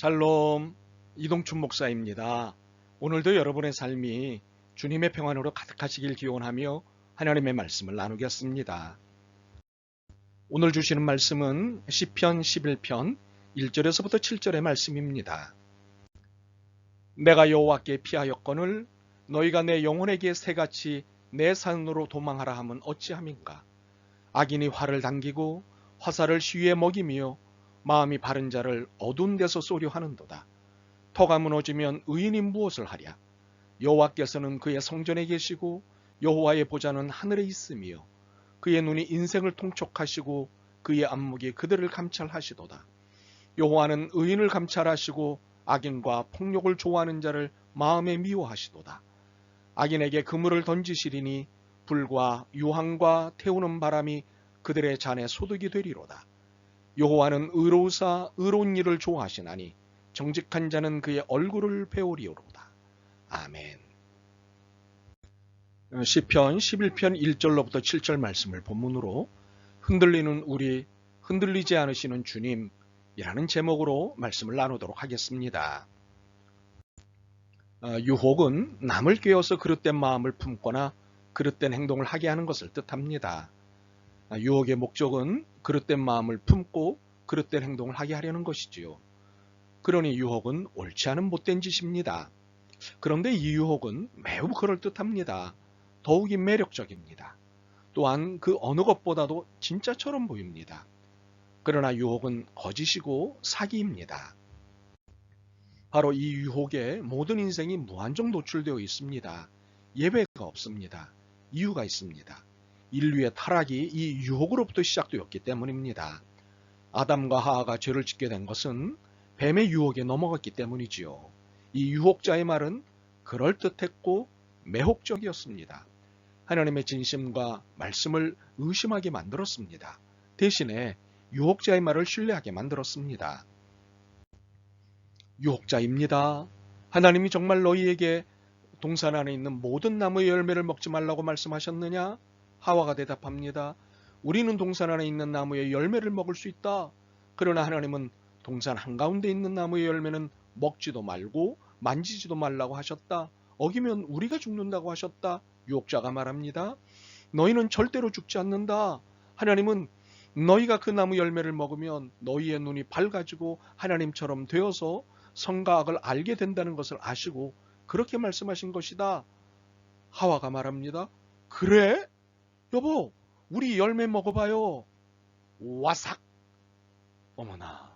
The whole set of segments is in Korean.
샬롬, 이동춘 목사입니다. 오늘도 여러분의 삶이 주님의 평안으로 가득하시길 기원하며 하나님의 말씀을 나누겠습니다. 오늘 주시는 말씀은 시편 11편 1절에서부터 7절의 말씀입니다. 내가 여호와께 피하였거늘 너희가 내 영혼에게 새같이 내 산으로 도망하라 함은 어찌함인가. 악인이 활을 당기고 화살을 시위에 먹이며 마음이 바른 자를 어두운 데서 쏘려 하는도다. 터가 무너지면 의인이 무엇을 하랴. 여호와께서는 그의 성전에 계시고 여호와의 보좌는 하늘에 있으며 그의 눈이 인생을 통촉하시고 그의 안목이 그들을 감찰하시도다. 여호와는 의인을 감찰하시고 악인과 폭력을 좋아하는 자를 마음에 미워하시도다. 악인에게 그물을 던지시리니 불과 유황과 태우는 바람이 그들의 잔에 소득이 되리로다. 여호와는 의로우사 의로운 일을 좋아하시나니 정직한 자는 그의 얼굴을 배우리로다. 아멘. 시편 11편 1절로부터 7절 말씀을 본문으로 흔들리는 우리, 흔들리지 않으시는 주님이라는 제목으로 말씀을 나누도록 하겠습니다. 유혹은 남을 꿰어서 그릇된 마음을 품거나 그릇된 행동을 하게 하는 것을 뜻합니다. 유혹의 목적은 그릇된 마음을 품고 그릇된 행동을 하게 하려는 것이지요. 그러니 유혹은 옳지 않은 못된 짓입니다. 그런데 이 유혹은 매우 그럴듯합니다. 더욱이 매력적입니다. 또한 그 어느 것보다도 진짜처럼 보입니다. 그러나 유혹은 거짓이고 사기입니다. 바로 이 유혹에 모든 인생이 무한정 노출되어 있습니다. 예외가 없습니다. 이유가 있습니다. 인류의 타락이 이 유혹으로부터 시작되었기 때문입니다. 아담과 하하가 죄를 짓게 된 것은 뱀의 유혹에 넘어갔기 때문이지요. 이 유혹자의 말은 그럴듯했고 매혹적이었습니다. 하나님의 진심과 말씀을 의심하게 만들었습니다. 대신에 유혹자의 말을 신뢰하게 만들었습니다. 유혹자입니다. 하나님이 정말 너희에게 동산 안에 있는 모든 나무의 열매를 먹지 말라고 말씀하셨느냐? 하와가 대답합니다. 우리는 동산 안에 있는 나무의 열매를 먹을 수 있다. 그러나 하나님은 동산 한가운데 있는 나무의 열매는 먹지도 말고 만지지도 말라고 하셨다. 어기면 우리가 죽는다고 하셨다. 유혹자가 말합니다. 너희는 절대로 죽지 않는다. 하나님은 너희가 그 나무 열매를 먹으면 너희의 눈이 밝아지고 하나님처럼 되어서 선과 악을 알게 된다는 것을 아시고 그렇게 말씀하신 것이다. 하와가 말합니다. 그래? 여보, 우리 열매 먹어봐요. 와삭! 어머나.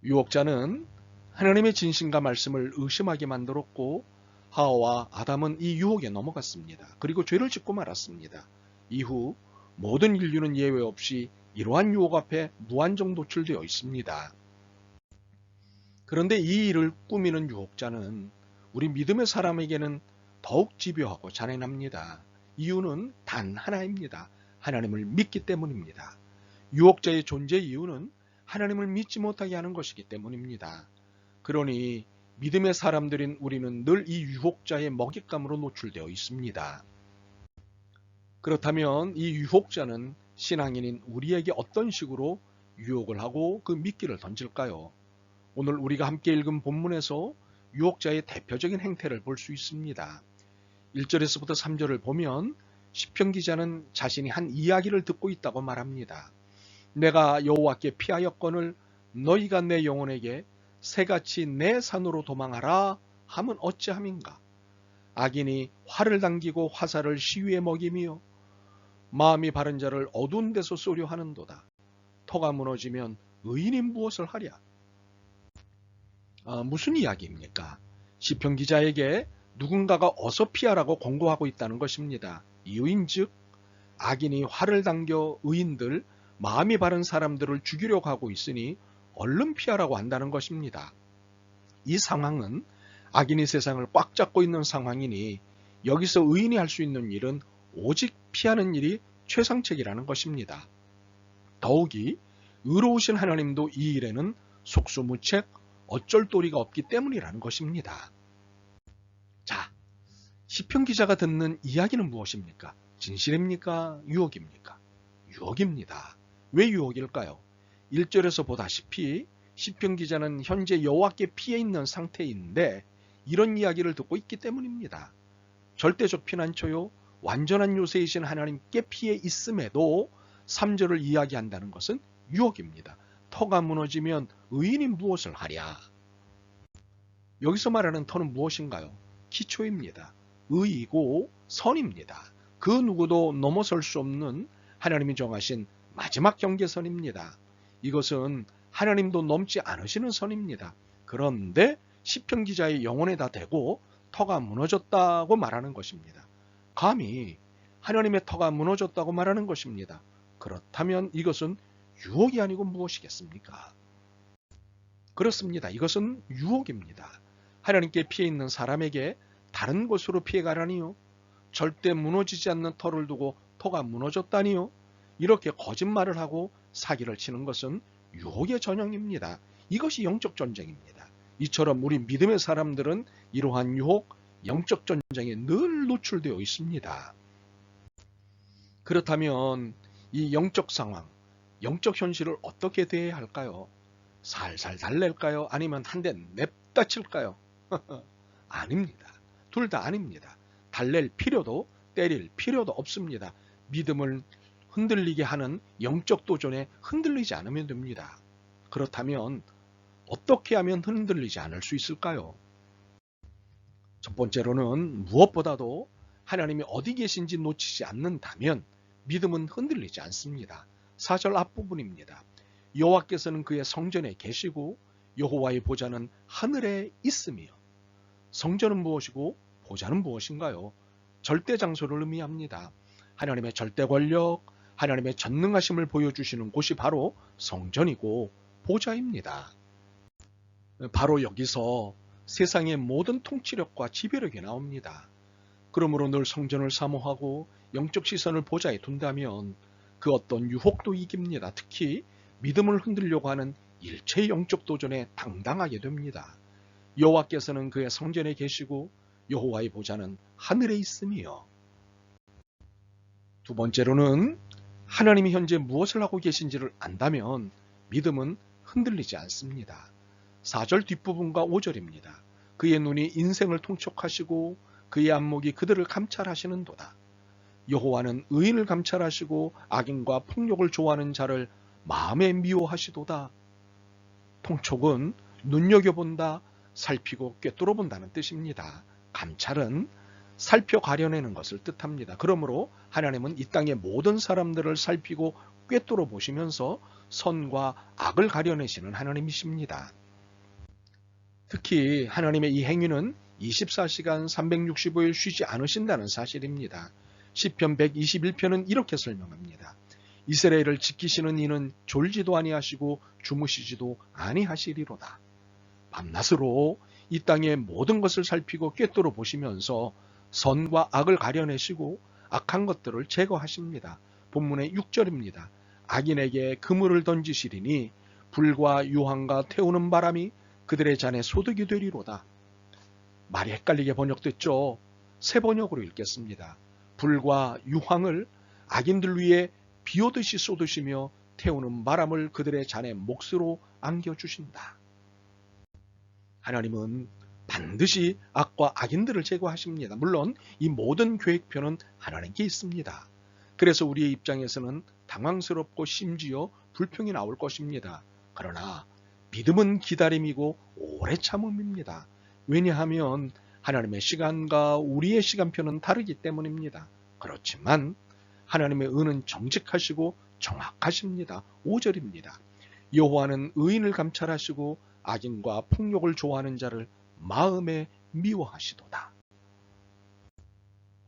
유혹자는 하나님의 진심과 말씀을 의심하게 만들었고 하와와 아담은 이 유혹에 넘어갔습니다. 그리고 죄를 짓고 말았습니다. 이후 모든 인류는 예외 없이 이러한 유혹 앞에 무한정 노출되어 있습니다. 그런데 이 일을 꾸미는 유혹자는 우리 믿음의 사람에게는 더욱 집요하고 잔인합니다. 이유는 단 하나입니다. 하나님을 믿기 때문입니다. 유혹자의 존재 이유는 하나님을 믿지 못하게 하는 것이기 때문입니다. 그러니 믿음의 사람들인 우리는 늘 이 유혹자의 먹잇감으로 노출되어 있습니다. 그렇다면 이 유혹자는 신앙인인 우리에게 어떤 식으로 유혹을 하고 그 미끼를 던질까요? 오늘 우리가 함께 읽은 본문에서 유혹자의 대표적인 행태를 볼 수 있습니다. 1절에서부터 3절을 보면 시편 기자는 자신이 한 이야기를 듣고 있다고 말합니다. 내가 여호와께 피하였거늘 너희가 내 영혼에게 새같이 내 산으로 도망하라 함은 어찌함인가. 악인이 활을 당기고 화살을 시위에 먹이며 마음이 바른 자를 어두운 데서 쏘려 하는도다. 터가 무너지면 의인이 무엇을 하랴. 무슨 이야기입니까? 시편 기자에게 누군가가 어서 피하라고 권고하고 있다는 것입니다. 이유인즉 악인이 활을 당겨 의인들, 마음이 바른 사람들을 죽이려고 하고 있으니 얼른 피하라고 한다는 것입니다. 이 상황은 악인이 세상을 꽉 잡고 있는 상황이니 여기서 의인이 할 수 있는 일은 오직 피하는 일이 최상책이라는 것입니다. 더욱이 의로우신 하나님도 이 일에는 속수무책 어쩔 도리가 없기 때문이라는 것입니다. 자, 시편 기자가 듣는 이야기는 무엇입니까? 진실입니까? 유혹입니까? 유혹입니다. 왜 유혹일까요? 1절에서 보다시피 시편 기자는 현재 여호와께 피해 있는 상태인데 이런 이야기를 듣고 있기 때문입니다. 절대적 피난처요, 완전한 요새이신 하나님께 피해 있음에도 3절을 이야기한다는 것은 유혹입니다. 터가 무너지면 의인이 무엇을 하랴? 여기서 말하는 터는 무엇인가요? 기초입니다. 의이고 선입니다. 그 누구도 넘어설 수 없는 하나님이 정하신 마지막 경계선입니다. 이것은 하나님도 넘지 않으시는 선입니다. 그런데 시편 기자의 영혼에다 대고 터가 무너졌다고 말하는 것입니다. 감히 하나님의 터가 무너졌다고 말하는 것입니다. 그렇다면 이것은 유혹이 아니고 무엇이겠습니까? 그렇습니다. 이것은 유혹입니다. 하나님께 피해 있는 사람에게 다른 곳으로 피해가라니요? 절대 무너지지 않는 터를 두고 터가 무너졌다니요? 이렇게 거짓말을 하고 사기를 치는 것은 유혹의 전형입니다. 이것이 영적 전쟁입니다. 이처럼 우리 믿음의 사람들은 이러한 유혹, 영적 전쟁에 늘 노출되어 있습니다. 그렇다면 이 영적 상황, 영적 현실을 어떻게 대해야 할까요? 살살 달랠까요? 아니면 한 대 냅다 칠까요? 아닙니다. 둘 다 아닙니다. 달랠 필요도 때릴 필요도 없습니다. 믿음을 흔들리게 하는 영적 도전에 흔들리지 않으면 됩니다. 그렇다면 어떻게 하면 흔들리지 않을 수 있을까요? 첫 번째로는 무엇보다도 하나님이 어디 계신지 놓치지 않는다면 믿음은 흔들리지 않습니다. 4절 앞부분입니다. 여호와께서는 그의 성전에 계시고 여호와의 보좌는 하늘에 있으며. 성전은 무엇이고 보좌는 무엇인가요? 절대 장소를 의미합니다. 하나님의 절대 권력, 하나님의 전능하심을 보여주시는 곳이 바로 성전이고 보좌입니다. 바로 여기서 세상의 모든 통치력과 지배력이 나옵니다. 그러므로 늘 성전을 사모하고 영적 시선을 보좌에 둔다면 그 어떤 유혹도 이깁니다. 특히 믿음을 흔들려고 하는 일체의 영적 도전에 당당하게 됩니다. 여호와께서는 그의 성전에 계시고 여호와의 보좌는 하늘에 있으며. 두 번째로는 하나님이 현재 무엇을 하고 계신지를 안다면 믿음은 흔들리지 않습니다. 4절 뒷부분과 5절입니다. 그의 눈이 인생을 통촉하시고 그의 안목이 그들을 감찰하시는도다. 여호와는 의인을 감찰하시고 악인과 폭력을 좋아하는 자를 마음에 미워하시도다. 통촉은 눈여겨본다, 살피고 꿰뚫어 본다는 뜻입니다. 감찰은 살펴 가려내는 것을 뜻합니다. 그러므로 하나님은 이 땅의 모든 사람들을 살피고 꿰뚫어 보시면서 선과 악을 가려내시는 하나님이십니다. 특히 하나님의 이 행위는 24시간 365일 쉬지 않으신다는 사실입니다. 시편 121편은 이렇게 설명합니다. 이스라엘을 지키시는 이는 졸지도 아니하시고 주무시지도 아니하시리로다. 밤낮으로 이 땅의 모든 것을 살피고 꿰뚫어 보시면서 선과 악을 가려내시고 악한 것들을 제거하십니다. 본문의 6절입니다. 악인에게 그물을 던지시리니 불과 유황과 태우는 바람이 그들의 잔에 소득이 되리로다. 말이 헷갈리게 번역됐죠. 새 번역으로 읽겠습니다. 불과 유황을 악인들 위에 비오듯이 쏟으시며 태우는 바람을 그들의 잔에 몫으로 안겨주신다. 하나님은 반드시 악과 악인들을 제거하십니다. 물론 이 모든 계획표는 하나님께 있습니다. 그래서 우리의 입장에서는 당황스럽고 심지어 불평이 나올 것입니다. 그러나 믿음은 기다림이고 오래 참음입니다. 왜냐하면 하나님의 시간과 우리의 시간표는 다르기 때문입니다. 그렇지만 하나님의 은은 정직하시고 정확하십니다. 5절입니다. 여호와는 의인을 감찰하시고 악인과 폭력을 좋아하는 자를 마음에 미워하시도다.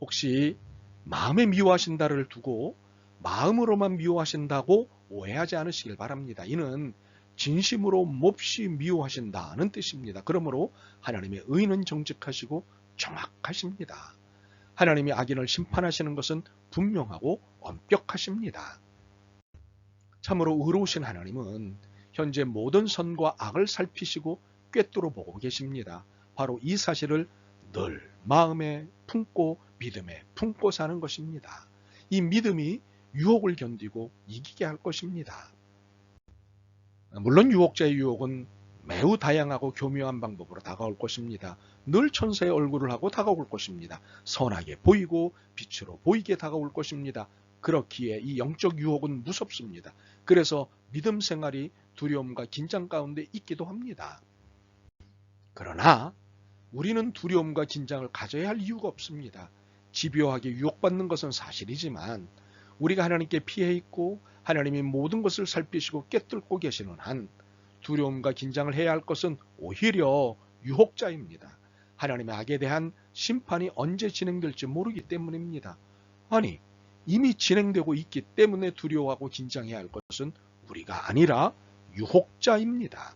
혹시 마음에 미워하신다를 두고 마음으로만 미워하신다고 오해하지 않으시길 바랍니다. 이는 진심으로 몹시 미워하신다는 뜻입니다. 그러므로 하나님의 의는 정직하시고 정확하십니다. 하나님이 악인을 심판하시는 것은 분명하고 엄격하십니다. 참으로 의로우신 하나님은 현재 모든 선과 악을 살피시고 꿰뚫어 보고 계십니다. 바로 이 사실을 늘 마음에 품고 믿음에 품고 사는 것입니다. 이 믿음이 유혹을 견디고 이기게 할 것입니다. 물론 유혹자의 유혹은 매우 다양하고 교묘한 방법으로 다가올 것입니다. 늘 천사의 얼굴을 하고 다가올 것입니다. 선하게 보이고 빛으로 보이게 다가올 것입니다. 그렇기에 이 영적 유혹은 무섭습니다. 그래서 믿음 생활이 두려움과 긴장 가운데 있기도 합니다. 그러나 우리는 두려움과 긴장을 가져야 할 이유가 없습니다. 집요하게 유혹받는 것은 사실이지만 우리가 하나님께 피해 있고 하나님이 모든 것을 살피시고 꿰뚫고 계시는 한 두려움과 긴장을 해야 할 것은 오히려 유혹자입니다. 하나님의 악에 대한 심판이 언제 진행될지 모르기 때문입니다. 아니, 이미 진행되고 있기 때문에 두려워하고 긴장해야 할 것은 우리가 아니라 유혹자입니다.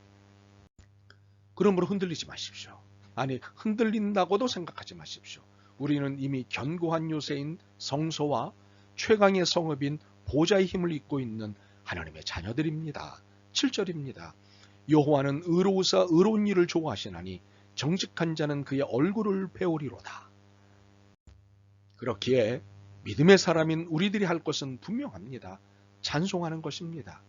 그러므로 흔들리지 마십시오. 아니, 흔들린다고도 생각하지 마십시오. 우리는 이미 견고한 요새인 성소와 최강의 성읍인 보좌의 힘을 입고 있는 하나님의 자녀들입니다. 7절입니다. 여호와는 의로우사 의로운 일을 좋아하시나니 정직한 자는 그의 얼굴을 배우리로다. 그렇기에 믿음의 사람인 우리들이 할 것은 분명합니다. 찬송하는 것입니다.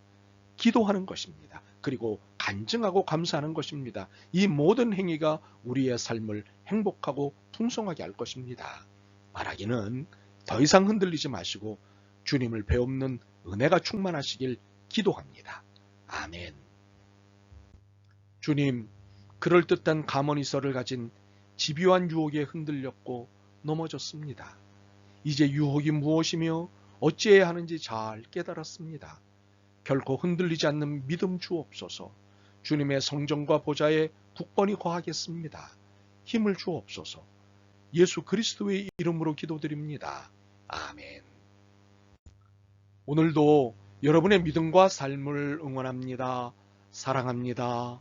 기도하는 것입니다. 그리고 간증하고 감사하는 것입니다. 이 모든 행위가 우리의 삶을 행복하고 풍성하게 할 것입니다. 말하기는 더 이상 흔들리지 마시고 주님을 배움는 은혜가 충만하시길 기도합니다. 아멘. 주님, 그럴듯한 가머니서를 가진 집요한 유혹에 흔들렸고 넘어졌습니다. 이제 유혹이 무엇이며 어찌해야 하는지 잘 깨달았습니다. 결코 흔들리지 않는 믿음 주옵소서. 주님의 성정과 보좌에 굳건히 거하겠습니다. 힘을 주옵소서. 예수 그리스도의 이름으로 기도드립니다. 아멘. 오늘도 여러분의 믿음과 삶을 응원합니다. 사랑합니다.